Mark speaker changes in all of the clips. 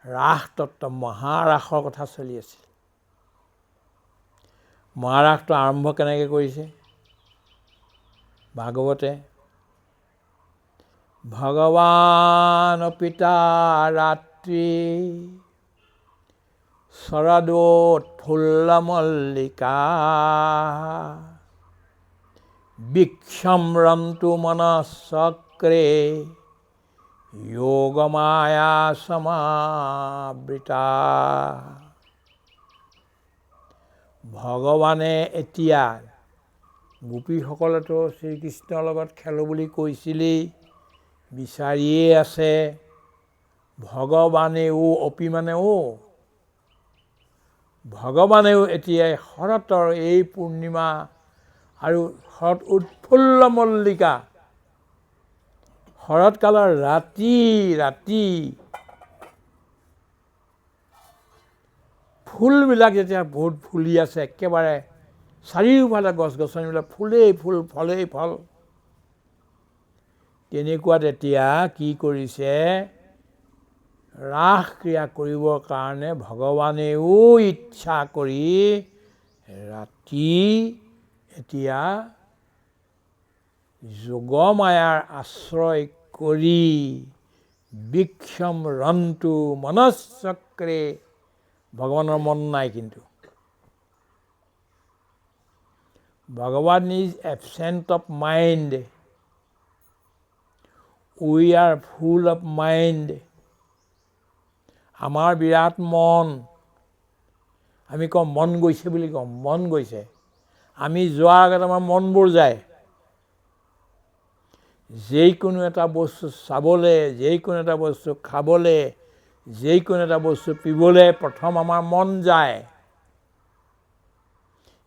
Speaker 1: ৰাস তত্ত্ব মহাৰাসৰ কথা চলি আছিল। মহাৰাসটো আৰম্ভ কেনেকৈ কৰিছে ভাগৱতে? ভগৱান পিতা ৰাত্ৰি শৰদোৎফুল্ল মল্লিকা বিক্ষম্ৰন্তু মনঃচক্ৰে যোগমায়া সমাবৃতা। ভগৱানে এতিয়া, গোপীসকলেতো শ্ৰীকৃষ্ণৰ লগত খেলো বুলি কৈছিলেই, বিচাৰিয়ে আছে। ভগৱানেও অপিমানেও ভগৱানেও এতিয়া শৰতৰ এই পূৰ্ণিমা আৰু শৰৎ উৎফুল্ল মল্লিকা, শৰৎকালৰ ৰাতি ফুলবিলাক যেতিয়া বহুত ফুলি আছে, একেবাৰে চাৰিওফালে গছ গছনিবিলাক ফুলেই ফুল ফলেই ফল, তেনেকুৱাত এতিয়া কি কৰিছে? ৰাস ক্ৰিয়া কৰিবৰ কাৰণে ভগৱানেও ইচ্ছা কৰি ৰাতি এতিয়া যোগমায়াৰ আশ্ৰয় কৰি বিক্ষম ৰন্তু মনঃচক্ৰে, ভগৱানৰ মন নাই কিন্তু, ভগৱান is absent of mind, we are full of mind. আমাৰ বিৰাট মন, আমি কওঁ মন গৈছে বুলি কওঁ, মন গৈছে। আমি যোৱাৰ আগত আমাৰ মনবোৰ যায়। যিকোনো এটা বস্তু চাবলৈ, যিকোনো এটা বস্তু খাবলৈ, যিকোনো এটা বস্তু পিবলৈ প্ৰথম আমাৰ মন যায়।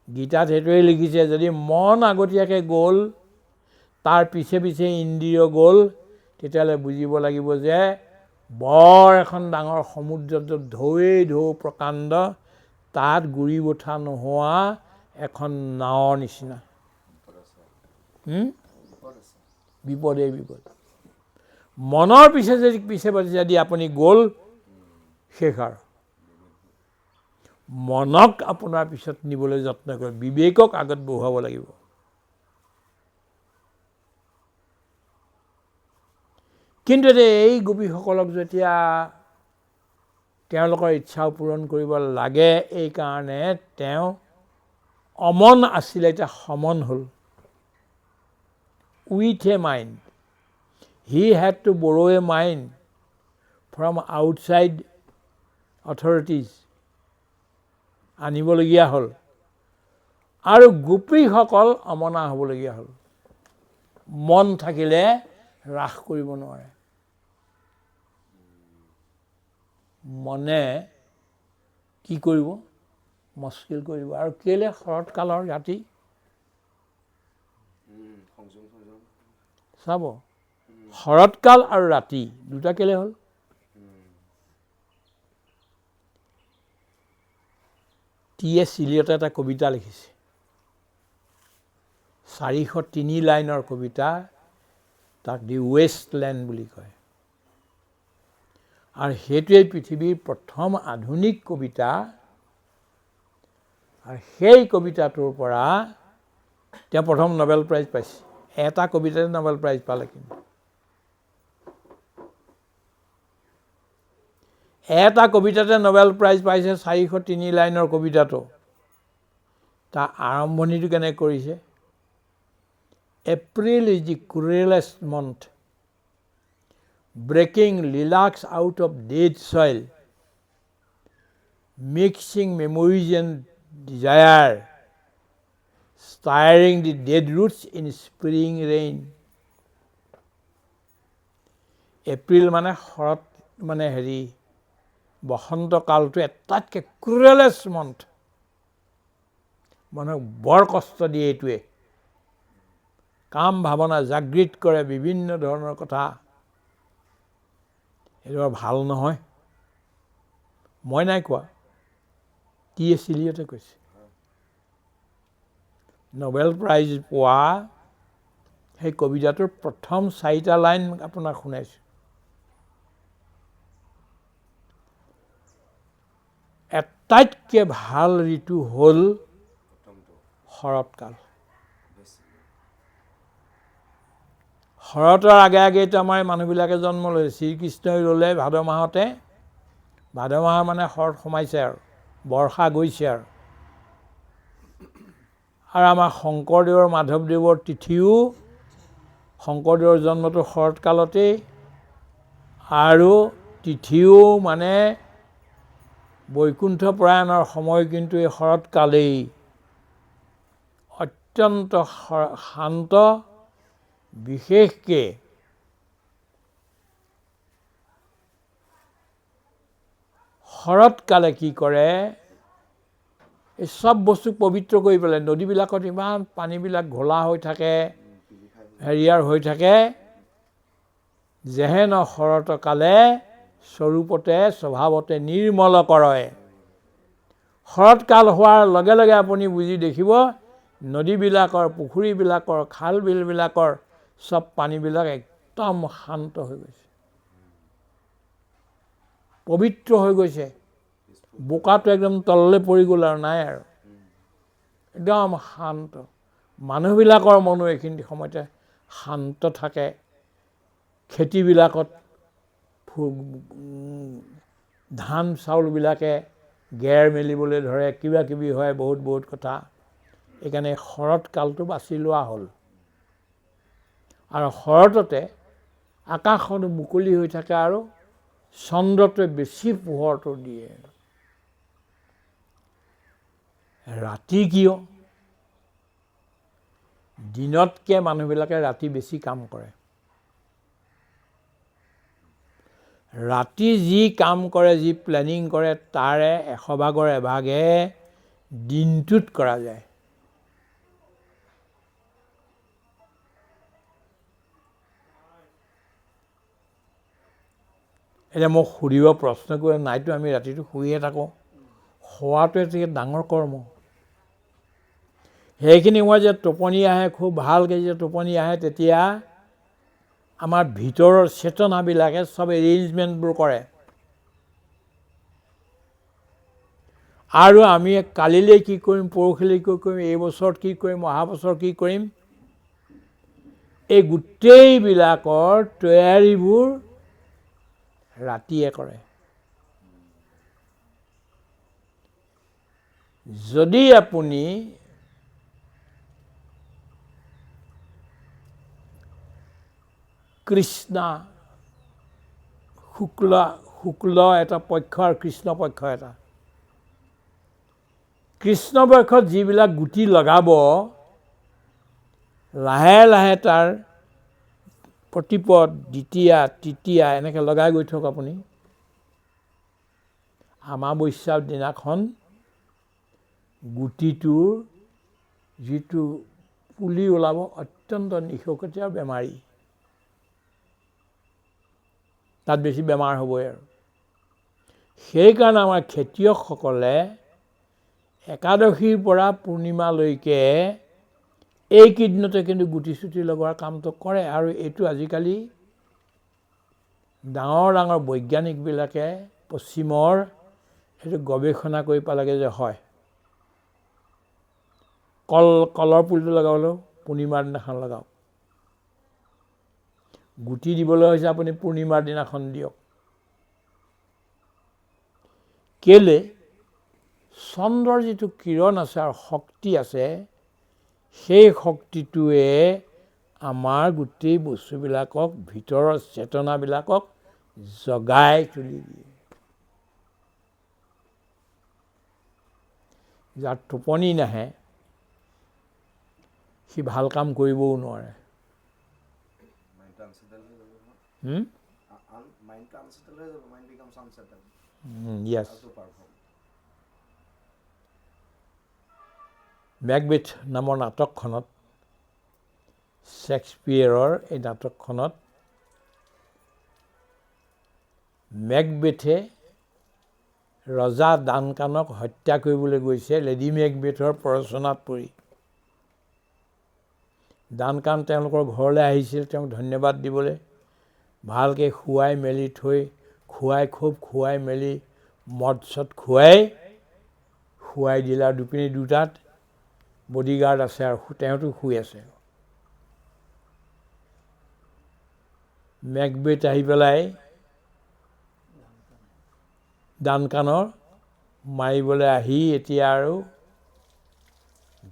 Speaker 1: গীতাত সেইটোৱে লিখিছে, যদি মন আগতীয়াকৈ গ'ল, তাৰ পিছে পিছে ইন্দ্ৰিয় গ'ল, তেতিয়াহ'লে বুজিব লাগিব যে বৰ এখন ডাঙৰ সমুদ্ৰত ঢৌৱেই ঢৌ প্ৰকাণ্ড, তাত গুৰি বঠা নোহোৱা এখন নাৱৰ নিচিনা। বিপদেই বিপদ। মনৰ পিছে যদি আপুনি গ'ল, শেষ আৰু। মনক আপোনাৰ পিছত নিবলৈ যত্ন কৰে, বিবেকক আগত বহুৱাব লাগিব। কিন্তু এই গোপীসকলক যেতিয়া তেওঁলোকৰ ইচ্ছাও পূৰণ কৰিব লাগে, এইকাৰণে তেওঁ অমন আছিলে, এতিয়া সমন হ'ল। With a mind, he head to বৰো এ মাইণ্ড ফ্ৰম আউটছাইড অথৰিটিজ, আনিবলগীয়া হ'ল। আৰু গোপীসকল অমনা হ'বলগীয়া হ'ল। মন থাকিলে ৰাস কৰিব নোৱাৰে। মনে কি কৰিব? মস্কিল কৰিব। আৰু কেলে? শৰৎকালৰ ৰাতি চাব, শৰৎকাল আৰু ৰাতি দুটা কেলে হ'ল? T.S. ইলিয়টে এটা কবিতা লিখিছে, 403 লাইনৰ কবিতা, তাক দি ৱেষ্টলেণ্ড বুলি কয়। আৰু সেইটোৱেই পৃথিৱীৰ প্ৰথম আধুনিক কবিতা। আৰু সেই কবিতাটোৰ পৰা তেওঁ প্ৰথম নোবেল প্ৰাইজ পাইছে। এটা কবিতাতে নোবেল প্ৰাইজ পালে। কিন্তু এটা কবিতাতে নোবেল প্ৰাইজ পাইছে, 403 লাইনৰ কবিতাটো। তাৰ আৰম্ভণিটো কেনেকৈ কৰিছে? April is the cruellest month, breaking lilacs out of dead soil, mixing memories and desire, stirring the dead roots in spring rain. April মানে শৰৎ, মানে বসন্ত কালটো এটাতকৈ ক্ৰুৱেলেষ্ট মন্থ। মানুহক বৰ কষ্ট দিয়ে এইটোৱে। কাম ভাৱনা জাগৃত কৰে, বিভিন্ন ধৰণৰ কথা। এইটো ভাল নহয়, মই নাই কোৱা, T.S. ইলিয়টে কৈছে। নোবেল প্ৰাইজ পোৱা সেই কবিতাটোৰ প্ৰথম 4টা লাইন আপোনাক শুনাইছোঁ। আটাইতকৈ ভাল ঋতু হ'ল শৰৎকাল। শৰতৰ আগে আগেতো আমাৰ মানুহবিলাকে জন্ম লৈছে। শ্ৰীকৃষ্ণই ল'লে ভাদ মাহতে, ভাদ মাহ মানে শৰৎ সোমাইছে আৰু বৰ্ষা গৈছে আৰু আমাৰ শংকৰদেৱৰ মাধৱদেৱৰ তিথিও, শংকৰদেৱৰ জন্মটো শৰৎকালতেই আৰু তিথিও মানে বৈকুণ্ঠ প্ৰয়াণৰ সময় কিন্তু এই শৰৎকালেই। অত্যন্ত শান্ত, বিশেষকৈ শৰৎকালে কি কৰে, এই চব বস্তু পবিত্ৰ কৰি পেলাই। নদীবিলাকত ইমান পানীবিলাক ঘোলা হৈ থাকে, হেৰিয়াৰ হৈ থাকে, যেহেন শৰৎকালে স্বৰূপতে স্বভাৱতে নিৰ্মল কৰে। শৰৎকাল হোৱাৰ লগে লগে আপুনি বুজি দেখিব নদীবিলাকৰ, পুখুৰীবিলাকৰ, খাল বিলবিলাকৰ চব পানীবিলাক একদম শান্ত হৈ গৈছে, পবিত্ৰ হৈ গৈছে। বোকাটো একদম তললৈ পৰি গ'ল আৰু নাই আৰু, একদম শান্ত। মানুহবিলাকৰ মনো এইখিনি সময়তে শান্ত থাকে। খেতিবিলাকত ধান চাউলবিলাকে গেৰ মেলিবলৈ ধৰে, কিবা কিবি হয়, বহুত বহুত কথা। সেইকাৰণে শৰৎকালটো বাছি লোৱা হ'ল। আৰু শৰততে আকাশখন মুকলি হৈ থাকে আৰু চন্দ্ৰটোৱে বেছি পোহৰটো দিয়ে। ৰাতি কিয়? দিনতকৈ মানুহবিলাকে ৰাতি বেছি কাম কৰে। ৰাতি যি কাম কৰে, যি প্লেনিং কৰে, তাৰে 100 এভাগহে দিনটোত কৰা যায়। এতিয়া মোক সুধিব, প্ৰশ্ন কৰিব, নাইতো আমি ৰাতিটো শুইয়ে থাকোঁ। শোৱাটো এটি ডাঙৰ কৰ্ম। সেইখিনি সময় যে টোপনি আহে, খুব ভালকৈ যে টোপনি আহে, তেতিয়া আমাৰ ভিতৰৰ চেতনাবিলাকে চব এৰেঞ্জমেণ্টবোৰ কৰে। আৰু আমি কালিলৈ কি কৰিম, পৰহিলৈ কি কৰিম, এই বছৰত কি কৰিম, অহা বছৰ কি কৰিম, এই গোটেইবিলাকৰ তৈয়াৰীবোৰ ৰাতিয়ে কৰে। যদি আপুনি কৃষ্ণ শুক্ল এটা পক্ষ আৰু কৃষ্ণ পক্ষ এটা, কৃষ্ণ পক্ষত যিবিলাক গুটি লগাব, লাহে লাহে তাৰ প্ৰতিপদ, দ্বিতীয়া, তৃতীয়া এনেকৈ লগাই গৈ থাকক আপুনি। আমাবস্যাৰ দিনাখন গুটিটোৰ যিটো পুলি ওলাব, অত্যন্ত নিশকতীয়া বেমাৰী, তাত বেছি বেমাৰ হ'বই আৰু। সেইকাৰণে আমাৰ খেতিয়কসকলে একাদশীৰ পৰা পূৰ্ণিমালৈকে এইকেইদিনতে কিন্তু গুটি চুটি লগোৱাৰ কামটো কৰে। আৰু এইটো আজিকালি ডাঙৰ ডাঙৰ বৈজ্ঞানিকবিলাকে পশ্চিমৰ সেইটো গৱেষণা কৰি পালেগৈ যে হয়, কলৰ পুলিটো লগাবলৈও পূৰ্ণিমাৰ দিনাখন লগাওক, গুটি দিবলৈ হৈছে আপুনি পূৰ্ণিমাৰ দিনাখন দিয়ক। কেলে? চন্দ্ৰৰ যিটো কিৰণ আছে আৰু শক্তি আছে, সেই শক্তিটোৱে আমাৰ গোটেই বস্তুবিলাকক, ভিতৰৰ চেতনাবিলাকক জগাই তুলি দিয়ে। যাৰ টোপনি নাহে, সি ভাল কাম কৰিবও নোৱাৰে। Yes. মেকবেথ নামৰ নাটকখনত, শ্বেক্সপিয়েৰৰ এই নাটকখনত মেকবেথে ৰজা ডানকানক হত্যা কৰিবলৈ গৈছে লেডি মেকবেথৰ প্ৰৰোচনাত পৰি। ডানকান তেওঁলোকৰ ঘৰলৈ আহিছিল তেওঁক ধন্যবাদ দিবলৈ, ভালকৈ খুৱাই মেলি থৈ, খুব খুৱাই মেলি মদ চদ খুৱাই দিলে আৰু দুপিনে দুটাত বডিগাৰ্ড আছে আৰু তেওঁতো শুই আছে। মেকবেথ আহি পেলাই ডানকানৰ মাৰিবলৈ আহি এতিয়া আৰু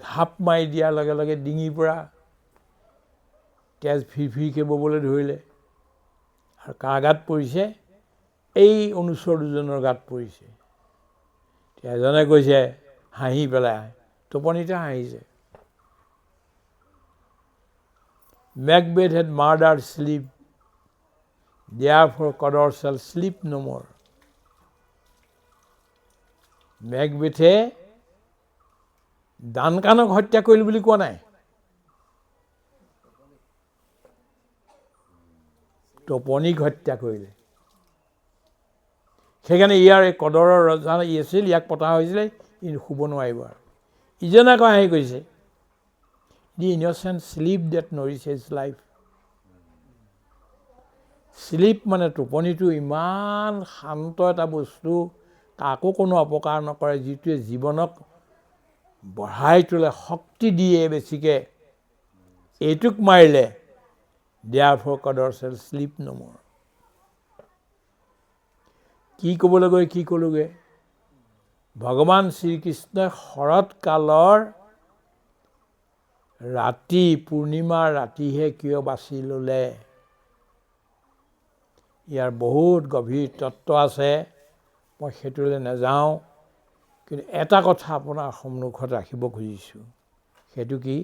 Speaker 1: ঘাপ মাৰি দিয়াৰ লগে লগে ডিঙিৰ পৰা তেজ ফিৰফিৰকৈ ববলৈ ধৰিলে আৰু কাৰ গাত পৰিছে? এই অনুচৰ দুজনৰ গাত পৰিছে। এজনে কৈছে হাঁহি পেলাই, টোপনিতে হাঁহিছে, Macbeth had murdered sleep, therefore Cawdor shall sleep no more. মেকবেথে ডানকানক হত্যা কৰিল বুলি কোৱা নাই, টোপনিক হত্যা কৰিলে। সেইকাৰণে ইয়াৰ এই কদৰৰ ৰজা আছিল, ইয়াক পতা হৈছিলে, ই শুব নোৱাৰিব। আৰু ইজনে আকৌ আহি কৈছে the innocent sleep that nourishes life. Sleep মানে টোপনিটো ইমান শান্ত এটা বস্তু, কাকো কোনো অপকাৰ নকৰে, যিটোৱে জীৱনক বঢ়াই তোলে, শক্তি দিয়ে বেছিকৈ, এইটোক মাৰিলে therefore Cawdor shall sleep no more। কি ক'বলৈ গৈ কি ক'লোগৈ? ভগৱান শ্ৰীকৃষ্ণই শৰৎকালৰ ৰাতি, পূৰ্ণিমাৰ ৰাতিহে কিয় বাছি ল'লে? ইয়াৰ বহুত গভীৰ তত্ত্ব আছে, মই সেইটোলৈ নাযাওঁ। কিন্তু এটা কথা আপোনাৰ সন্মুখত ৰাখিব খুজিছোঁ, সেইটো কি?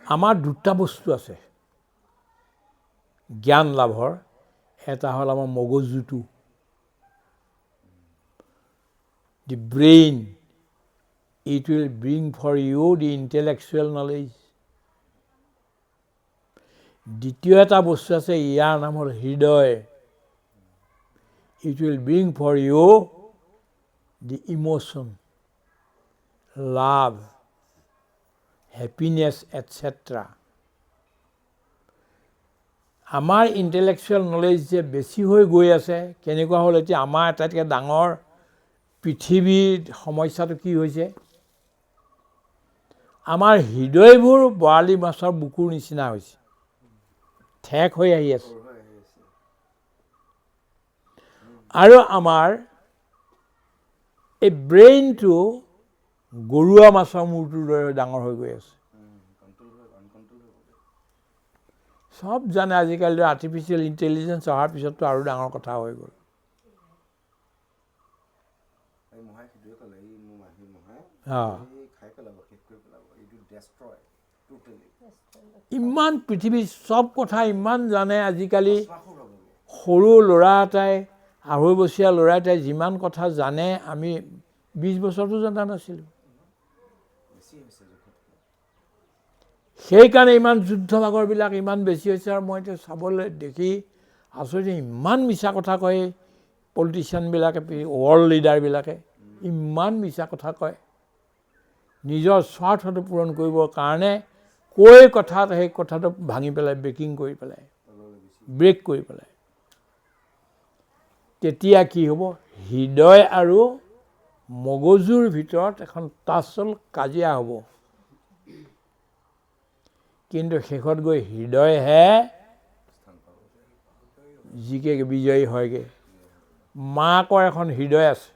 Speaker 1: আমাৰ দুটা বস্তু আছে জ্ঞান লাভৰ। এটা হ'ল আমাৰ মগজুটো, দি brain, it will bring for you the intellectual knowledge। দ্বিতীয় এটা বস্তু আছে, ইয়াৰ নাম হ'ল হৃদয়, it will bring for you the emotion, love, happiness, etc. আমাৰ ইণ্টেলেকচুৱেল নলেজ যে বেছি হৈ গৈ আছে, কেনেকুৱা হ'ল? এতিয়া আমাৰ আটাইতকৈ ডাঙৰ পৃথিৱীৰ সমস্যাটো কি হৈছে? আমাৰ হৃদয়বোৰ বৰালি মাছৰ বুকুৰ নিচিনা হৈছে, ঠেক হৈ আহি আছে। আৰু আমাৰ এই ব্ৰেইনটো গৰুৱা মাছৰ মূৰটোৰ দৰে ডাঙৰ হৈ গৈ আছে। চব জানে আজিকালি আৰ্টিফিচিয়েল ইণ্টেলিজেঞ্চ অহাৰ পিছততো আৰু ডাঙৰ কথা হৈ গ'ল। ইমান পৃথিৱীৰ চব কথা ইমান জানে আজিকালি। সৰু ল'ৰা এটাই, 2.5 বছৰীয়া ল'ৰা এটাই যিমান কথা জানে, আমি 20 বছৰতো জনা নাছিলোঁ। সেইকাৰণে ইমান যুদ্ধ ভাগৰবিলাক ইমান বেছি হৈছে। আৰু মই এতিয়া চাবলৈ দেখি আচৰিত, ইমান মিছা কথা কয় পলিটিচিয়ানবিলাকে, ৱৰ্ল্ড লিডাৰবিলাকে ইমান মিছা কথা কয়, নিজৰ স্বাৰ্থটো পূৰণ কৰিবৰ কাৰণে কৈ কথাত সেই কথাটো ভাঙি পেলাই, ব্ৰেক কৰি পেলাই। তেতিয়া কি হ'ব? হৃদয় আৰু মগজুৰ ভিতৰত এখন তাচল কাজিয়া হ'ব। কিন্তু শেষত গৈ হৃদয়হে জিকে, বিজয়ী হয়গৈ। মাকৰ এখন হৃদয় আছে,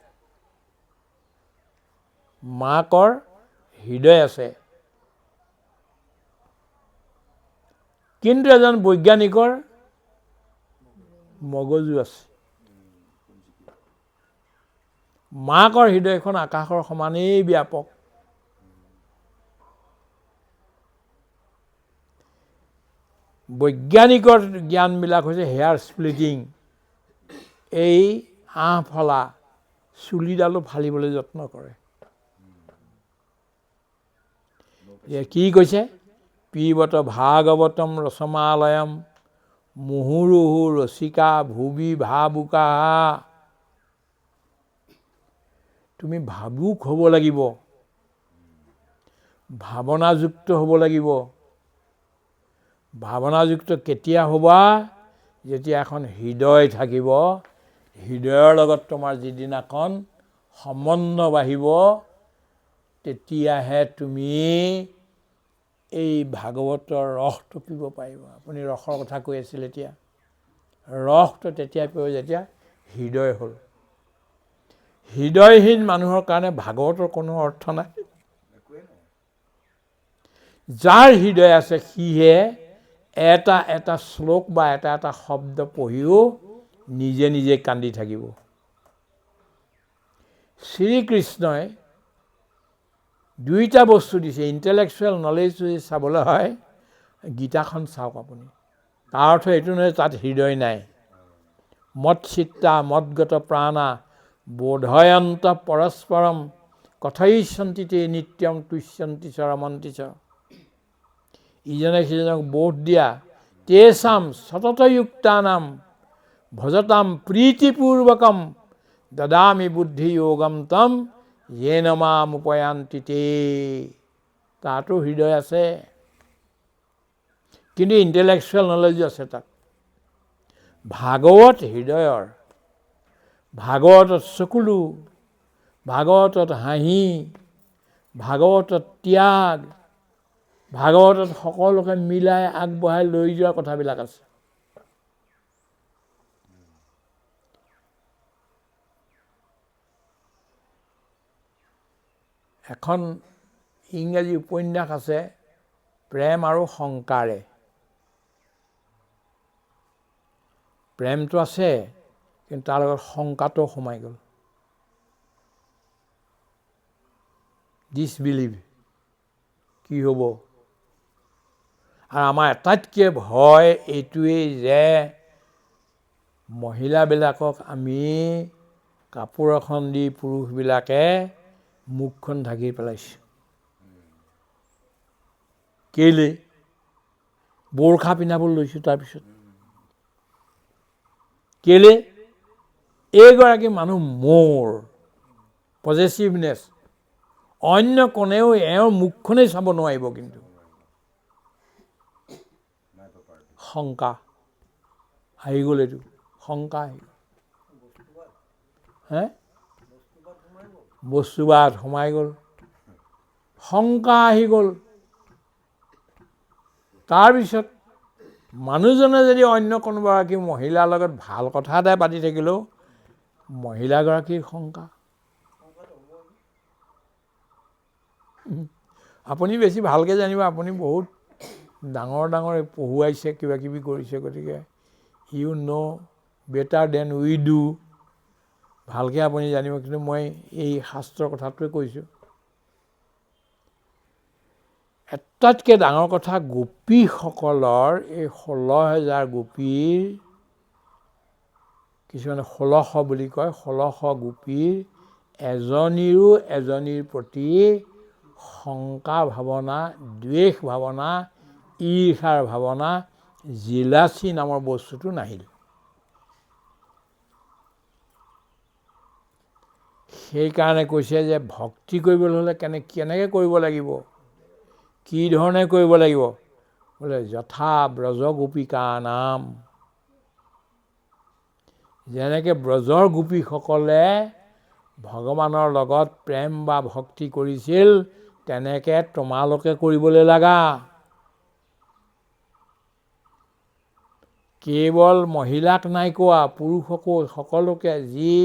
Speaker 1: মাকৰ হৃদয় আছে, কিন্তু এজন বৈজ্ঞানিকৰ মগজু আছে। মাকৰ হৃদয়খন আকাশৰ সমানেই ব্যাপক। বৈজ্ঞানিকৰ জ্ঞানবিলাক হৈছে হেয়াৰ স্প্লিটিং, এই আঁহ ফলা, চুলিডালো ফালিবলৈ যত্ন কৰে। কি কৈছে? পিবত ভাগৱতম ৰসমালয়ম মুহুৰুহু ৰসিকা ভুবি ভাবুকা। তুমি ভাবুক হ'ব লাগিব, ভাৱনাযুক্ত হ'ব লাগিব। ভাৱনাযুক্ত কেতিয়া হ'বা? যেতিয়া এখন হৃদয় থাকিব, হৃদয়ৰ লগত তোমাৰ যিদিনাখন সম্বন্ধ বাঢ়িব, তেতিয়াহে তুমি এই ভাগৱতৰ ৰসটো পিব পাৰিবা। আপুনি ৰসৰ কথা কৈ আছিল এতিয়া। ৰসটো তেতিয়া পিব যেতিয়া হৃদয় হ'ল। হৃদয়হীন মানুহৰ কাৰণে ভাগৱতৰ কোনো অৰ্থ নাই। যাৰ হৃদয় আছে সিহে এটা এটা শ্লোক বা এটা এটা শব্দ পঢ়িও নিজে নিজে কান্দি থাকিব। শ্ৰীকৃষ্ণই দুইটা বস্তু দিছে। ইণ্টেলেকচুৱেল নলেজ যদি চাবলৈ হয়, গীতাখন চাওক আপুনি। তাৰ অৰ্থ এইটো নহয় তাত হৃদয় নাই। মত চিত্তা মদগত প্ৰাণা বোধয়ন্ত পৰস্পৰম কথয়িষ্যন্তি তে নিত্যম তুষ্যন্তি চ ৰমন্তি চ। ইজনে সিজনক বোধ দিয়া, তেষাম সততযুক্তানাম ভজতাম প্ৰীতিপূৰ্বকম দদামি বুদ্ধি যোগম তম য়েন মাম উপয়ান্তি তে। তাতো হৃদয় আছে, কিন্তু ইণ্টেলেকচুৱেল নলেজো আছে তাত। ভাগৱত হৃদয়ৰ। ভাগৱতত চকুলো, ভাগৱতত হাঁহি, ভাগৱতত ত্যাগ, ভাগৱতত সকলোকে মিলাই আগবঢ়াই লৈ যোৱা কথাবিলাক আছে। এখন ইংৰাজী উপন্যাস আছে, প্ৰেম আৰু শংকাৰে। প্ৰেমটো আছে, কিন্তু তাৰ লগত শংকাটো সোমাই গ'ল। ডিছবিলিভ, কি হ'ব? আৰু আমাৰ আটাইতকৈ ভয় এইটোৱেই যে মহিলাবিলাকক আমি কাপোৰ এখন দি পুৰুষবিলাকে মুখখন ঢাকি পেলাইছোঁ। কেলে? বোৰখা পিন্ধাবলৈ লৈছোঁ। তাৰপিছত কেলে? এইগৰাকী মানুহ মোৰ, পজেচিভনেছ। অন্য কোনেও এওঁৰ মুখখনেই চাব নোৱাৰিব। কিন্তু শংকা আহি গ'ল, এইটো শংকা আহি গ'ল। বস্তুবাদ সোমাই গ'ল, শংকা আহি গ'ল। তাৰপিছত মানুহজনে যদি অন্য কোনোবাগৰাকী মহিলাৰ লগত ভাল কথা এটাই পাতি থাকিলেও মহিলাগৰাকীৰ শংকা। আপুনি বেছি ভালকৈ জানিব, আপুনি বহুত ডাঙৰ ডাঙৰ পঢ়ুৱাইছে, কিবা কিবি কৰিছে, গতিকে you know' better than we do. ভালকৈ আপুনি জানিব, কিন্তু মই এই শাস্ত্ৰৰ কথাটোৱে কৈছোঁ। আটাইতকৈ ডাঙৰ কথা, গোপীসকলৰ এই 16,000 গোপীৰ, কিছুমানে 1600 বুলি কয়, 1600 গোপীৰ এজনীৰো এজনীৰ প্ৰতি শংকা ভাৱনা, দ্বেষ ভাৱনা, ঈৰ্ষাৰ ভাৱনা, জিলাচি নামৰ বস্তুটো নাহিল। সেইকাৰণে কৈছে যে ভক্তি কৰিবলৈ হ'লে কেনেকৈ কৰিব লাগিব, কি ধৰণে কৰিব লাগিব? বোলে যথা ব্ৰজ গোপিকা নাম। যেনেকৈ ব্ৰজৰ গোপীসকলে ভগৱানৰ লগত প্ৰেম বা ভক্তি কৰিছিল, তেনেকৈ তোমালোকে কৰিবলৈ লাগা। কেৱল মহিলাক নাই কোৱা, পুৰুষকো, সকলোকে যি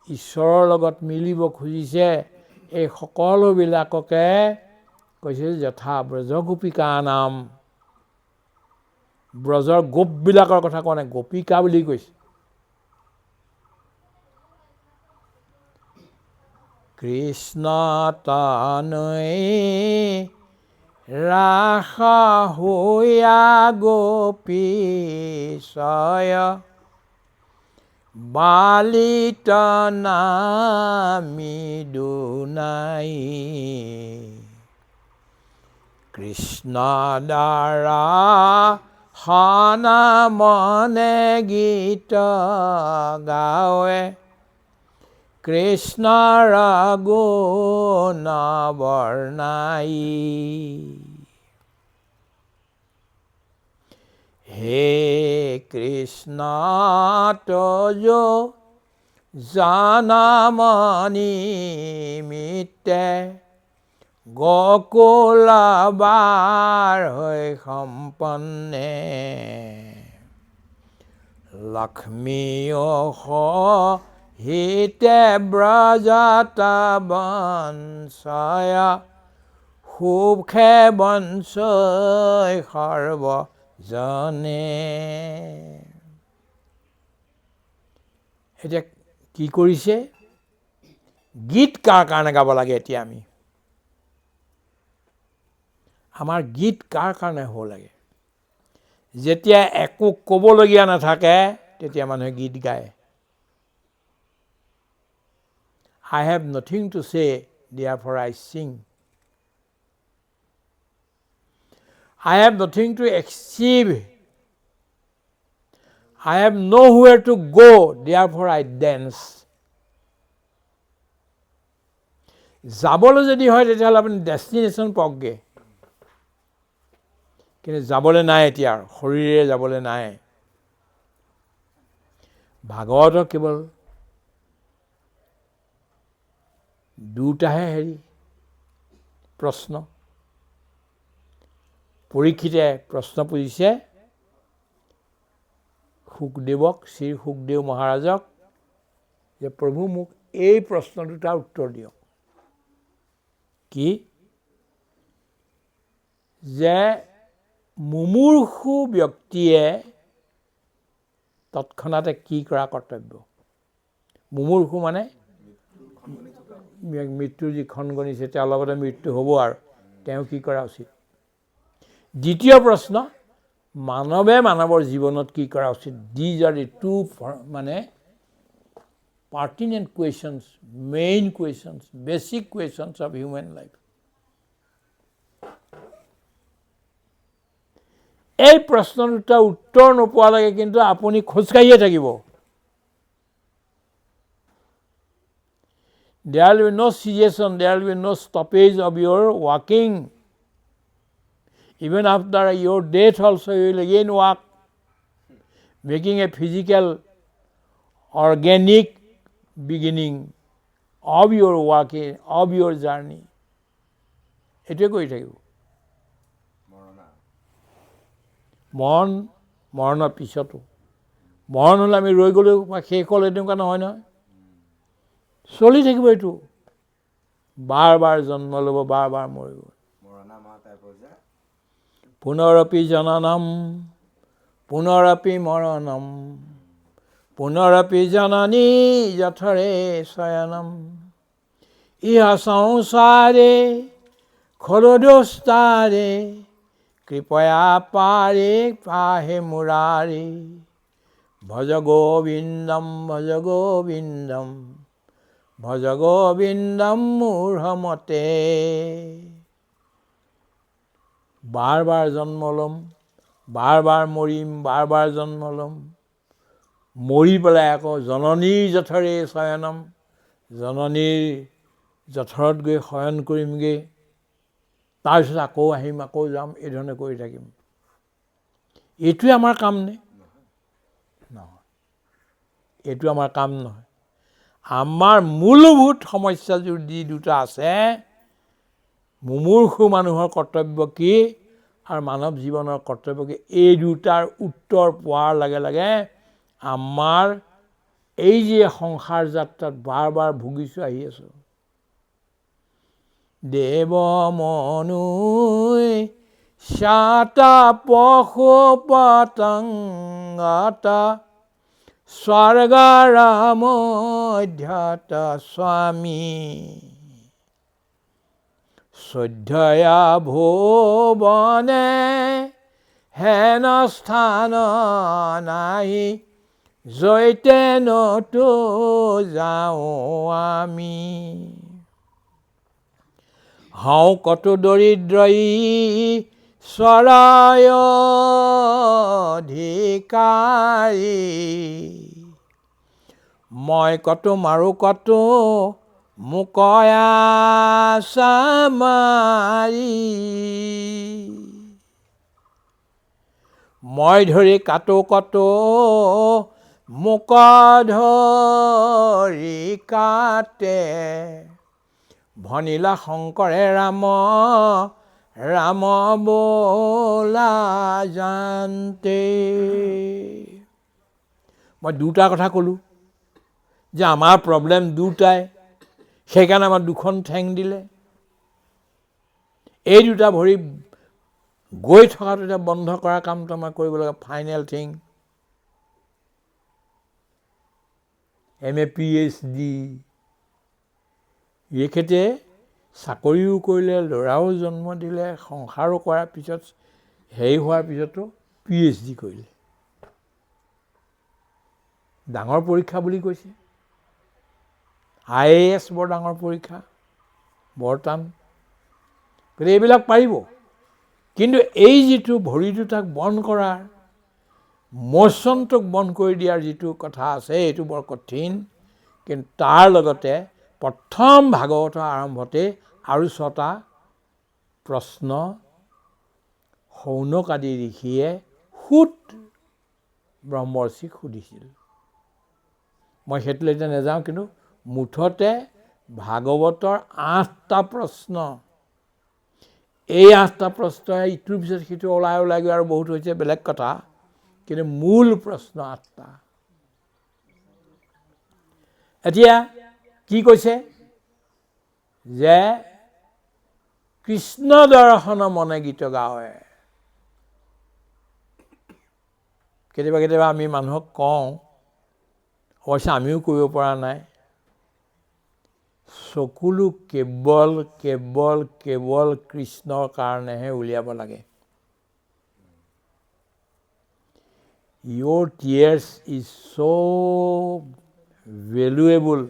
Speaker 1: ঈশ্বৰৰ লগত মিলিব খুজিছে, এই সকলোবিলাককে কৈছে যথা ব্ৰজ গোপিকা নাম। ব্ৰজৰ গোপবিলাকৰ কথা কোৱা নাই, গোপিকা বুলি কৈছে। কৃষ্ণ তনয়ে ৰাস হৈয়া গোপীশয় বালিত নামি দুনাই। কৃষ্ণ দ্বাৰা সনা মনে গীত গাৱে, কৃষ্ণৰ গুণ বৰ্ণাই। হে কৃষ্ণ তজ জানামনিমিত্তে গকুলাবাৰ হৈ সম্পন্নে লক্ষ্মীও হিতে ব্ৰজাতা বংশয়া সুখে বঞ্চয় সৰ্বজনে। এতিয়া কি কৰিছে? গীত কাৰ কাৰণে গাব লাগে? এতিয়া আমাৰ গীত কাৰ কাৰণে হ'ব লাগে? যেতিয়া একো ক'বলগীয়া নাথাকে তেতিয়া মানুহে গীত গায়। I have nothing to say, therefore I sing. I have nothing to achieve. I have nowhere to go, therefore I dance. যাবলৈ যদি হয় তেতিয়াহ'লে আপুনি ডেষ্টিনেশ্যন পাওকগৈ, কিন্তু যাবলৈ নাই, এতিয়া শৰীৰে যাবলৈ নাই। ভাগৱতৰ কেৱল দুটাহে প্ৰশ্ন। পৰীক্ষিতে প্ৰশ্ন পুজিছে সুখদেৱক, শ্ৰী সুখদেৱ মহাৰাজক, যে প্ৰভু মোক এই প্ৰশ্ন দুটাৰ উত্তৰ দিয়ক। কি? যে মুমূৰ্ষু ব্যক্তিয়ে তৎক্ষণাতে কি কৰা কৰ্তব্য? মুমূৰ্ষু মানে মৃত্যুৰ যি ক্ষণ গণিছে, তেওঁৰ লগতে মৃত্যু হ'ব আৰু তেওঁ কি কৰা উচিত? দ্বিতীয় প্ৰশ্ন, মানৱে মানৱৰ জীৱনত কি কৰা উচিত? দিজ আৰ দি টু মানে pertinent questions, main questions, basic questions of human life. এই প্ৰশ্ন দুটা উত্তৰ নোপোৱালৈকে কিন্তু আপুনি খোজকাঢ়িয়ে থাকিব। There will be no cessation, there will be no stoppage of your walking. Even after your death also you will again walk, making a physical, organic beginning of your walking, of your journey. এইটোৱে কৰি থাকিব। মৰণৰ পিছতো, মৰণ হ'লে আমি ৰৈ গ'লেও শেষ হ'ল এনেকুৱা নহয় নহয়, চলি থাকিব এইটো। বাৰ বাৰ জন্ম ল'ব, বাৰ বাৰ মৰিব। পুনৰপি জননম পুনৰপি মৰণম পুনৰপি জননী যঠৰে শয়নম ইহ সংসাৰে খলদোস্তাৰে কৃপয়া পাৰে পাহে মুৰাৰে ভজ গোবিন্দম ভজ গোবিন্দম ভজ গোবিন্দম মূঢ়মতে। বাৰ বাৰ জন্ম ল'ম, বাৰ বাৰ মৰিম, বাৰ বাৰ জন্ম ল'ম, মৰি পেলাই আকৌ জননীৰ জঠৰে শয়নম, জননীৰ জঠৰত গৈ শয়ন কৰিমগৈ, তাৰপিছত আকৌ আহিম, আকৌ যাম, এই ধৰণে কৰি থাকিম। এইটোৱে আমাৰ কাম নে? নহয়, এইটো আমাৰ কাম নহয়। আমাৰ মূলভূত সমস্যা যি দুটা আছে, মুমূৰ্ষু মানুহৰ কৰ্তব্য কি আৰু মানৱ জীৱনৰ কৰ্তব্য কি, এই দুটাৰ উত্তৰ পোৱাৰ লগে লগে আমাৰ এই যে সংসাৰ যাত্ৰাত বাৰ বাৰ ভুগিছোঁ, আহি আছোঁ, দেৱ মনু সাতা পশু পতংগতা স্বৰ্গাৰামধ্যাত স্বামী শ্ৰদ্ধয়া ভুৱনে হেন স্থান নাহি জৈতে নতো যাওঁ আমি। হওঁ কত দৰিদ্ৰই চৰায় অধিকাৰী, মই কত মাৰো কত মোকয়া চামাৰি, মই ধৰি কাটো কটো মোক ধৰি কাটে ভনিলা শংকৰে ৰাম ৰাম বোলা জানতে। মই দুটা কথা ক'লোঁ যে আমাৰ প্ৰব্লেম দুটাই, সেইকাৰণে আমাৰ দুখন ঠেং দিলে। এই দুটা ভৰি গৈ থকাটো এতিয়া বন্ধ কৰা কামটো আমাৰ কৰিব লাগে। ফাইনেল থিং MA PhD এইখেতে চাকৰিও কৰিলে, ল'ৰাও জন্ম দিলে, সংসাৰো কৰাৰ পিছত হেৰি হোৱাৰ পিছতো PhD কৰিলে। ডাঙৰ পৰীক্ষা বুলি কৈছে। IAS বৰ ডাঙৰ পৰীক্ষা, বৰ টান। গতিকে এইবিলাক পাৰিব, কিন্তু এই যিটো ভৰি দুটাক বন্ধ কৰাৰ, মোচনটোক বন্ধ কৰি দিয়াৰ যিটো কথা আছে এইটো বৰ কঠিন। কিন্তু তাৰ লগতে প্ৰথম ভাগৱতৰ আৰম্ভতে আৰু 6টা প্ৰশ্ন শৌনক আদি ঋষিয়ে সুত ব্ৰহ্মৰ্ষিক সুধিছিল। মই সেইটোলৈ এতিয়া নাযাওঁ, কিন্তু মুঠতে ভাগৱতৰ 8টা প্ৰশ্ন, এই 8টা প্ৰশ্ন ইটোৰ পিছত সিটো ওলাই গৈ আৰু বহুত হৈছে বেলেগ কথা, কিন্তু মূল প্ৰশ্ন 8টা। এতিয়া কি কৈছে যে কৃষ্ণ দৰ্শন মনে গীত গাৱে। কেতিয়াবা কেতিয়াবা আমি মানুহক কওঁ, অৱশ্যে আমিও কৰিব পৰা নাই, চকুলো কেৱল কেৱল কেৱল কৃষ্ণৰ কাৰণেহে উলিয়াব লাগে। Your tears is so valuable.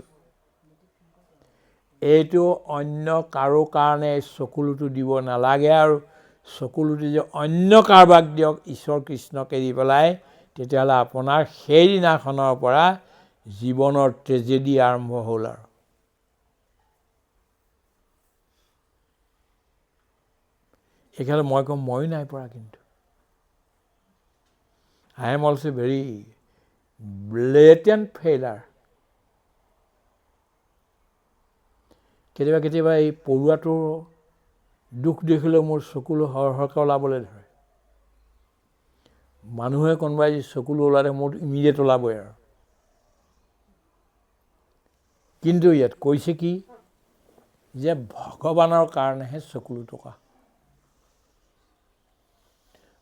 Speaker 1: এইটো অন্য কাৰো কাৰণে চকুলোটো দিব নালাগে, আৰু চকুলোটো যে অন্য কাৰোবাক দিয়ক ঈশ্বৰ কৃষ্ণক এৰি পেলাই, তেতিয়াহ'লে আপোনাৰ সেইদিনাখনৰ পৰা জীৱনৰ ট্ৰেজেডি আৰম্ভ হ'ল। আৰু এইকাৰণে মই কম, ময়ো নাই পৰা, কিন্তু I am also very blatant failure. কেতিয়াবা কেতিয়াবা এই পৰুৱাটোৰ দুখ দেখিলেও মোৰ চকুলো সৰহৰকৈ ওলাবলৈ ধৰে। মানুহে কোনোবাই চকুলো ওলালে মোৰ ইমিডিয়েট ওলাবই আৰু। কিন্তু ইয়াত কৈছে কি যে ভগৱানৰ কাৰণেহে চকুলো টকা,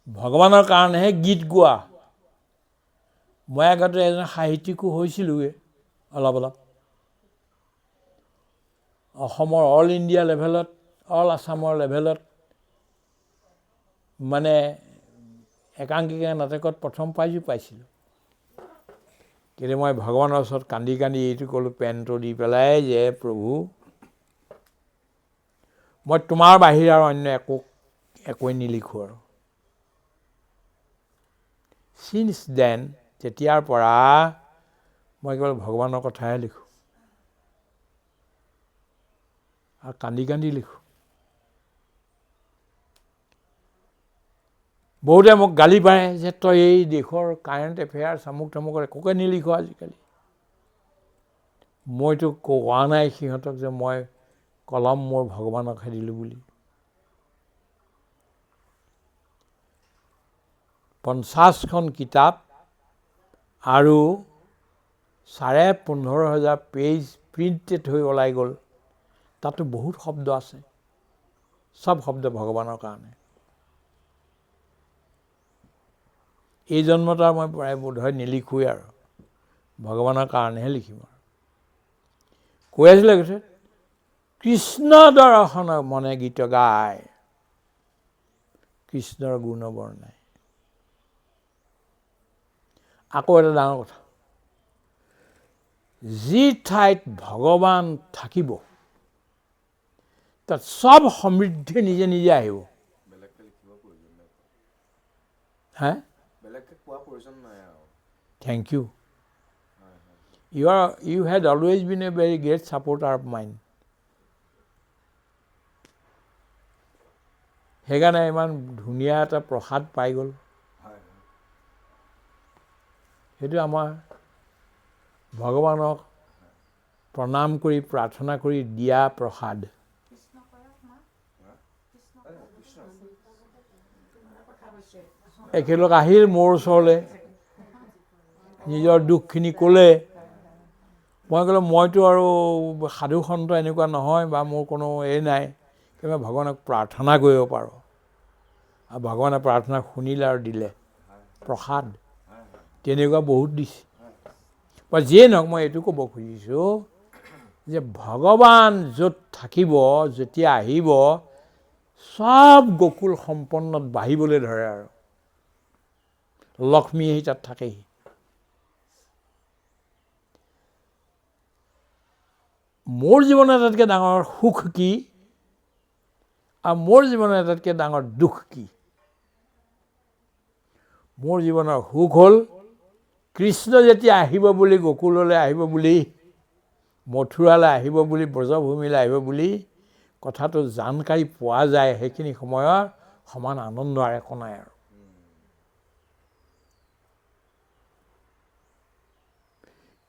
Speaker 1: ভগৱানৰ কাৰণেহে গীত গোৱা। মই আগতে এজন সাহিত্যিকো হৈছিলোগৈ অলপ। অসমৰ অল ইণ্ডিয়া লেভেলত, অল আছামৰ লেভেলত মানে একাংকিকা নাটকত প্ৰথম প্ৰাইজো পাইছিলোঁ। কিন্তু মই ভগৱানৰ ওচৰত কান্দি কান্দি এইটো ক'লোঁ, পেনটো দি পেলাই, যে প্ৰভু মই তোমাৰ বাহিৰে আৰু অন্য একোৱেই নিলিখোঁ। আৰু চিন্স দেন, তেতিয়াৰ পৰা মই কেৱল ভগৱানৰ কথাহে লিখোঁ, আৰু কান্দি কান্দি লিখোঁ। বহুতে মোক গালি পাৰে যে তই এই দেশৰ কাৰেণ্ট এফেয়াৰ্ছ আমুক তামুকৰ একোকে নিলিখ আজিকালি। মইতো কোৱা নাই সিহঁতক যে মই কলম মোৰ ভগৱানকহে দিলোঁ বুলি। 50খন কিতাপ আৰু 15,500 পেজ প্ৰিণ্টেড হৈ ওলাই গ'ল। তাতো বহুত শব্দ আছে, চব শব্দ ভগৱানৰ কাৰণে। এই জন্মত আৰু মই প্ৰায় বোধহয় নিলিখোৱেই, আৰু ভগৱানৰ কাৰণেহে লিখিম। আৰু কৈ আছিলে, কৈছে কৃষ্ণ দৰ্শন মনে গীত গায়, কৃষ্ণৰ গুণ বৰ্ণাই। আকৌ এটা ডাঙৰ কথা, যি ঠাইত ভগৱান থাকিব তাত চব সমৃদ্ধি নিজে নিজে আহিব। Thank you. You had always been a very great supporter of mine. সেইকাৰণে ইমান ধুনীয়া এটা প্ৰসাদ পাই গ'ল। সেইটো আমাৰ ভগৱানক প্ৰণাম কৰি প্ৰাৰ্থনা কৰি দিয়া প্ৰসাদ। একেলগ আহিল মোৰ ওচৰলৈ, নিজৰ দুখখিনি ক'লে। মই ক'লো মইতো আৰু সাধু সন্ত এনেকুৱা নহয় বা মোৰ কোনো এই নাই, কিন্তু ভগৱানক প্ৰাৰ্থনা কৰিব পাৰোঁ। আৰু ভগৱানে প্ৰাৰ্থনা শুনিলে আৰু দিলে প্ৰসাদ। তেনেকুৱা বহুত দিছে। বা যিয়ে নহওক মই এইটো ক'ব খুজিছোঁ যে ভগৱান য'ত থাকিব, যেতিয়া আহিব, চব গকুল সম্পন্নত বাঢ়িবলৈ ধৰে আৰু লক্ষ্মী আহি তাত থাকেহি। মোৰ জীৱনৰ আটাইতকৈ ডাঙৰ সুখ কি আৰু মোৰ জীৱনৰ আটাইতকৈ ডাঙৰ দুখ কি? মোৰ জীৱনৰ সুখ হ'ল কৃষ্ণ যেতিয়া আহিব বুলি, গকুললৈ আহিব বুলি, মথুৰালৈ আহিব বুলি, ব্ৰজভূমিলৈ আহিব বুলি কথাটো জানকাৰী পোৱা যায়, সেইখিনি সময়ৰ সমান আনন্দ আৰু একো নাই আৰু।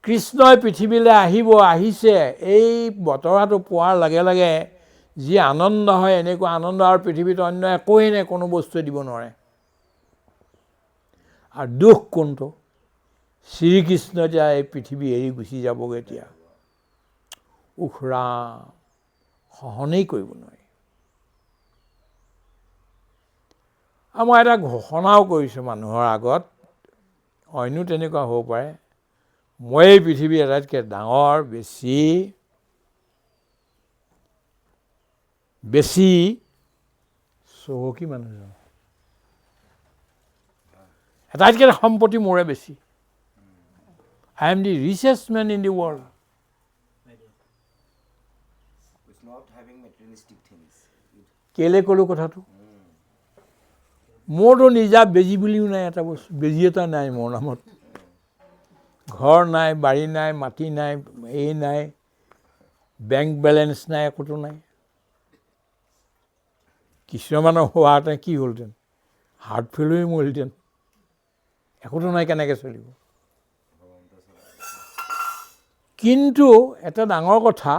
Speaker 1: কৃষ্ণই পৃথিৱীলৈ আহিব, আহিছে, এই বতৰাটো পোৱাৰ লগে লগে যি আনন্দ হয়, এনেকুৱা আনন্দ আৰু পৃথিৱীত অন্য একোৱেই নাই, কোনো বস্তুৱে দিব নোৱাৰে। আৰু দুখ কোনটো? শ্ৰীকৃষ্ণ এতিয়া এই পৃথিৱী এৰি গুচি যাবগৈ এতিয়া। উফ ৰাম, সহনেই কৰিব নোৱাৰি। আৰু মই এটা ঘোষণাও কৰিছোঁ মানুহৰ আগত, অন্য তেনেকুৱা হ'ব পাৰে, মই এই পৃথিৱীৰ আটাইতকৈ ডাঙৰ বেছি চহকী মানুহজন। আটাইতকৈ সম্পত্তি মোৰে বেছি। I am the richest man in the world. কেলে ক'লো কথাটো? মোৰতো নিজা বেজী বুলিও নাই, এটা বস্তু বেজী এটা নাই মোৰ নামত। ঘৰ নাই, বাৰী নাই, মাটি নাই, এই নাই, বেংক বেলেঞ্চ নাই, একোতো নাই। কিছুমানৰ হোৱাহেঁতেন কি হ'লহেঁতেন? হাৰ্ট ফেইল হৈ মৰিলহেঁতেন। একোতো নাই, কেনেকৈ চলিব? কিন্তু এটা ডাঙৰ কথা,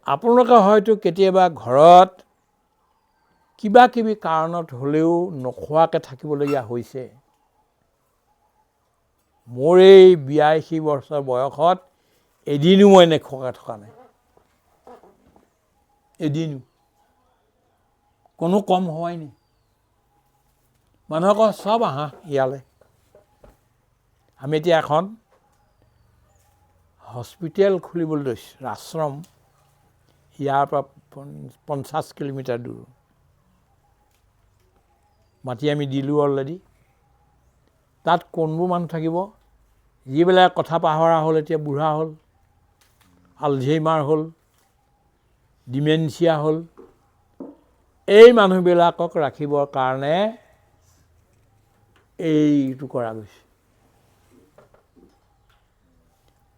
Speaker 1: আপোনালোকে হয়তো কেতিয়াবা ঘৰত কিবা কিবি কাৰণত হ'লেও নোখোৱাকৈ থাকিবলগীয়া হৈছে। মোৰ এই 82 বছৰ বয়সত এদিনো মই নোখোৱাকৈ থকা নাই, এদিনো। কোনো কম হোৱাই নাই। মানুহে কয় চব আহা ইয়ালৈ। আমি এতিয়া এখন হস্পিটেল খুলিবলৈ লৈছোঁ, আশ্ৰম, ইয়াৰ পৰা 50 কিলোমিটাৰ দূৰ। মাটি আমি দিলোঁ অলৰেডি। তাত কোনবোৰ মানুহ থাকিব? যিবিলাক কথা পাহৰা হ'ল, এতিয়া বুঢ়া হ'ল, আলঝেইমাৰ হ'ল, ডিমেনচিয়া হ'ল, এই মানুহবিলাকক ৰাখিবৰ কাৰণে এইটো কৰা গৈছে।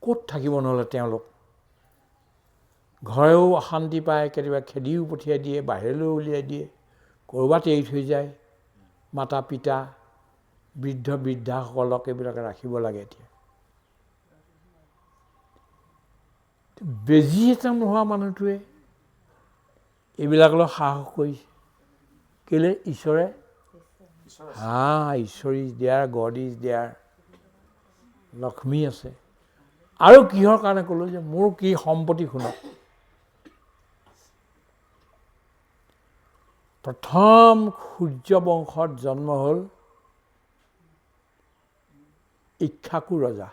Speaker 1: ক'ত থাকিব নহ'লে তেওঁলোক? ঘৰেও অশান্তি পায়, কেতিয়াবা খেদিও পঠিয়াই দিয়ে, বাহিৰলৈও উলিয়াই দিয়ে, ক'ৰবাত এৰি থৈ যায়। মাতা পিতা, বৃদ্ধ বৃদ্ধাসকলক এইবিলাকে ৰাখিব লাগে। এতিয়া বেজী এটা নোহোৱা মানুহটোৱে এইবিলাকলৈ সাহস কৰিছে। কেলে? ঈশ্বৰে Ishwar is there, God is there, Lakshmi আছে। আৰু কিহৰ কাৰণে ক'লো যে মোৰ কি সম্পত্তি শুনক। প্ৰথম সূৰ্য বংশত জন্ম হ'ল ইক্ষ্বাকু ৰজা।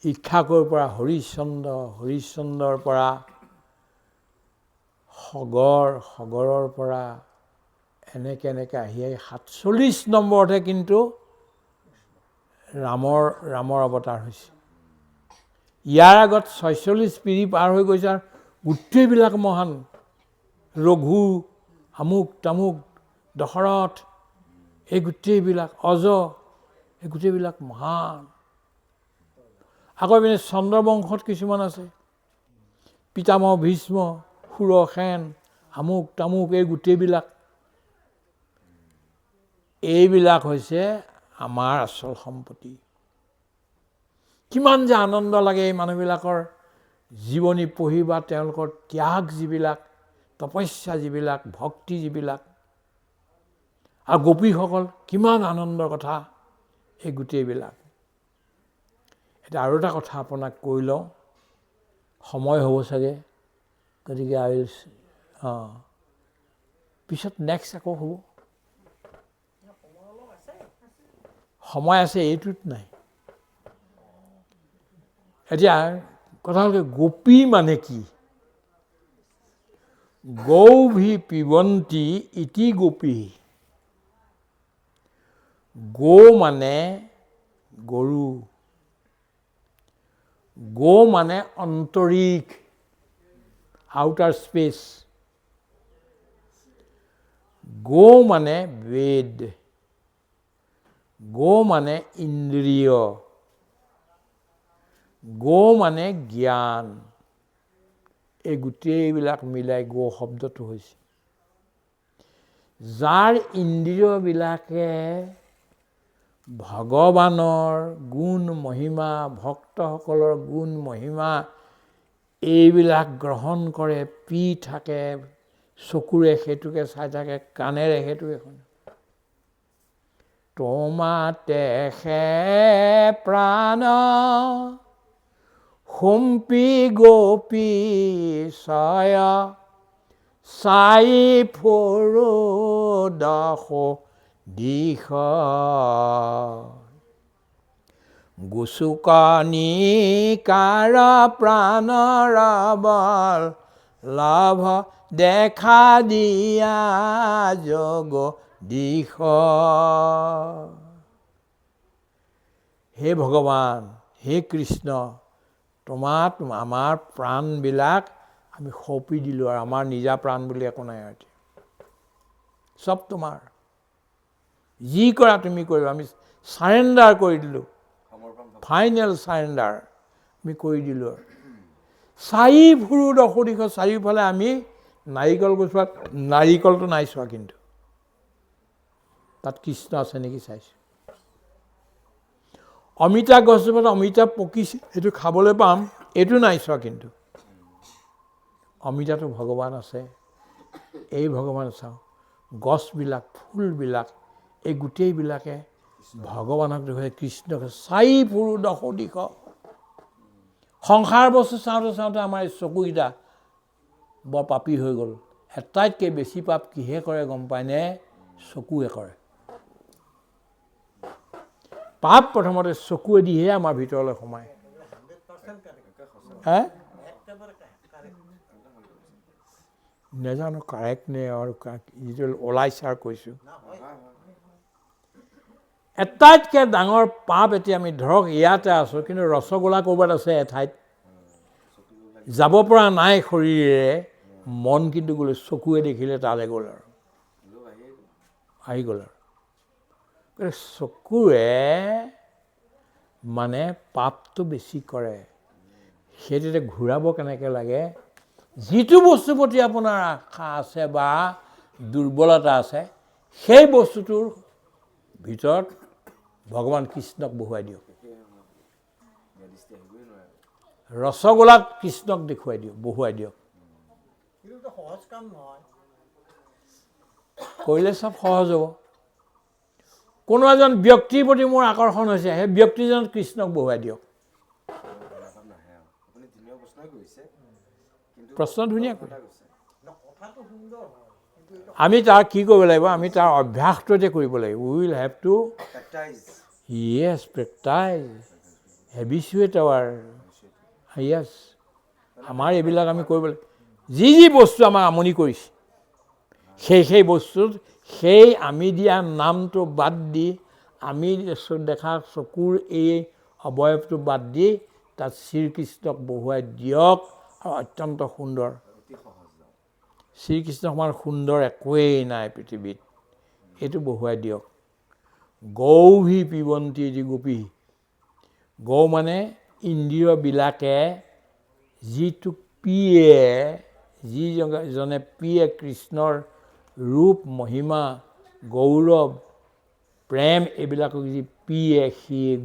Speaker 1: ইক্ষ্বাকুৰ পৰা হৰিশ্চন্দ্ৰ, হৰিশ্চন্দ্ৰৰ পৰা সগৰ, সগৰৰ পৰা এনেকৈ আহি 47 নম্বৰতহে কিন্তু ৰামৰ অৱতাৰ হৈছে। ইয়াৰ আগত 46 পিঢ়ি পাৰ হৈ গৈছে আৰু গোটেইবিলাক মহান। ৰঘু, আমুক তামুক, দশৰথ, এই গোটেইবিলাক অজ, এই গোটেইবিলাক মহান। আকৌ এইপিনে চন্দ্ৰবংশত কিছুমান আছে, পিতামহ ভীষ্ম, সুৰসেন, আমুক তামুক, এই গোটেইবিলাক, এইবিলাক হৈছে আমাৰ আচল সম্পত্তি। কিমান যে আনন্দ লাগে এই মানুহবিলাকৰ জীৱনী পঢ়ি বা তেওঁলোকৰ ত্যাগ যিবিলাক, তপস্যা যিবিলাক, ভক্তি যিবিলাক, আৰু গোপীসকল কিমান আনন্দৰ কথা এই গোটেইবিলাক। এতিয়া আৰু এটা কথা আপোনাক কৈ লওঁ, সময় হ'ব চাগে, গতিকে পিছত নেক্সট আকৌ হ'ব, সময় আছে, এইটোত নাই। এতিয়া কথা হ'ল গোপী মানে কি? গৌভি পিবন্তি ইতি গোপী। গৌ মানে গৰু, গো মানে অন্তৰীক, আউটাৰ স্পেচ, গো মানে বেদ, গো মানে ইন্দ্ৰিয়, গো মানে জ্ঞান, এই গোটেইবিলাক মিলাই গো শব্দটো হৈছে। যাৰ ইন্দ্ৰিয়বিলাকে ভগৱানৰ গুণ মহিমা, ভক্তসকলৰ গুণ মহিমা এইবিলাক গ্ৰহণ কৰে, পি থাকে, চকুৰে সেইটোকে চাই থাকে, কাণেৰে সেইটোকে শুনে। তোমাতেহে প্ৰাণ হুম্পি গোপী ছয় চাই ফুৰো দশ দিশ গোচুকনিকাৰ প্ৰাণৰ বল লাভ দেখা দিয়া যোগ দিশ। হে ভগৱান, হে কৃষ্ণ, আমাৰ প্ৰাণবিলাক আমি সঁপি দিলোঁ, আৰু আমাৰ নিজা প্ৰাণ বুলি একো নাই আৰু এতিয়া চব তোমাৰ। যি কৰা তুমি কৰিবা, আমি চাৰেণ্ডাৰ কৰি দিলোঁ, ফাইনেল চাৰেণ্ডাৰ আমি কৰি দিলোঁ। আৰু চাৰি ফুৰু দশ দিশ, চাৰিওফালে আমি নাৰিকল গছোৱাত নাৰিকলটো নাই চোৱা, কিন্তু তাত কৃষ্ণ আছে নেকি চাইছোঁ। অমিতা গছজোপাত অমিতা পকিছে, সেইটো খাবলৈ পাম, এইটো নাই চোৱা, কিন্তু অমিতাটো ভগৱান আছে, এই ভগৱান চাওঁ। গছবিলাক, ফুলবিলাক, এই গোটেইবিলাকে ভগৱানক দেখুৱাই, কৃষ্ণক চাই ফুৰো দশ দিশ। সংসাৰ বস্তু চাওঁতে চাওঁতে আমাৰ এই চকুকেইটা বৰ পাপী হৈ গ'ল। এটাইতকৈ বেছি পাপ কিহে কৰে গম পায়নে? চকুৱে কৰে। পাপ প্ৰথমতে চকুৱেদিহে আমাৰ ভিতৰলৈ সোমায়। নেজানো কাৰেক্ট নে আৰু যিটো ওলাইছে আৰু কৈছোঁ। এটাইতকৈ ডাঙৰ পাপ, এতিয়া আমি ধৰক ইয়াতে আছোঁ, কিন্তু ৰসগোল্লা ক'ৰবাত আছে এঠাইত, যাব পৰা নাই শৰীৰেৰে, মন কিন্তু গ'লে চকুৱে দেখিলে তালৈ গ'ল, আৰু আহি গ'ল। আৰু চকুৱে মানে পাপটো বেছি কৰে। সেইটোতে ঘূৰাব কেনেকৈ লাগে? যিটো বস্তুৰ প্ৰতি আপোনাৰ আশা আছে বা দুৰ্বলতা আছে, সেই বস্তুটোৰ ভিতৰত ভগৱান কৃষ্ণক বহুৱাই দিয়ক। ৰসগোল্লাত কৃষ্ণক দেখুৱাই দিয়ক, বহুৱাই দিয়ক। সহজ কাম নহয়, কৰিলে চব সহজ হ'ব। কোনো এজন ব্যক্তিৰ প্ৰতি মোৰ আকৰ্ষণ হৈছে, সেই ব্যক্তিজনক কৃষ্ণক বহুৱাই দিয়ক। প্ৰশ্ন ধুনীয়া কৰি, আমি তাৰ কি কৰিব লাগিব? আমি তাৰ অভ্যাসটোতে কৰিব লাগিব। We will have to yes practise, habituate ourselves. আমাৰ এইবিলাক আমি কৰিব লাগিব। যি যি বস্তু আমাক আমনি কৰিছে, সেই বস্তুত সেই আমি দিয়া নামটো বাদ দি, আমি দেখা চকুৰ এই অৱয়ৱটো বাদ দি তাত শ্ৰীকৃষ্ণক বহুৱাই দিয়ক, আৰু অত্যন্ত সুন্দৰ। শ্ৰীকৃষ্ণ সমান সুন্দৰ একোৱেই নাই পৃথিৱীত, এইটো বহুৱাই দিয়ক। গৌভি পিবন্তি ইতি গোপী। গৌ মানে ইন্দ্ৰিয়বিলাকে যিটো পিয়ে, যিজনে পিয়ে কৃষ্ণৰ ৰূপ মহিমা গৌৰৱ প্ৰেম এইবিলাকক যি পিয়ে সিয়ে